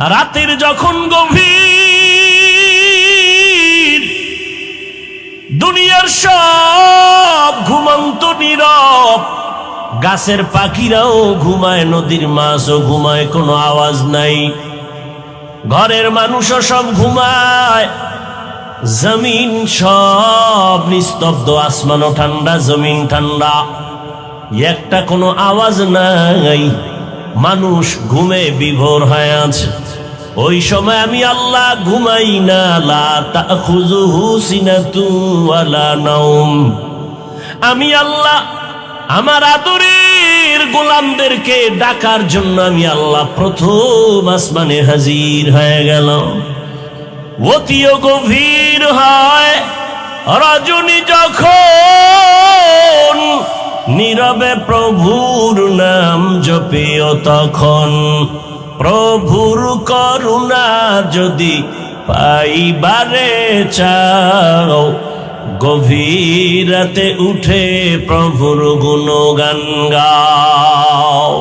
রাতের যখন গভীর, দুনিয়ার সব ঘুমন্ত নীরব, গাছের পাখিরাও ঘুমায়, নদীর মাছও ঘুমায়, কোনো আওয়াজ নাই, ঘরের মানুষও সব ঘুমায়, জমিন সব নিস্তব্ধ, আসমানও ঠান্ডা, জমিন ঠান্ডা, একটা কোনো আওয়াজ নাই, মানুষ ঘুমে বিভোর হয়ে আছে। ওই সময় আমি আল্লাহ ঘুমাই না, লা তাখুযুহু সিনাতুন ওয়ালা নাওম। আমি আল্লাহ আমার আদরের গোলামদেরকে ডাকার জন্য আমি আল্লাহ প্রথম আসমানে হাজির হয়ে গেল। অতিও গভীর হয় রজনী যখন, নীরবে প্রভুর নাম জপিও তখন, প্রভুর করুণা যদি পাইবারে চাও, গভীর রাতে উঠে প্রভুর গুণগান গাও।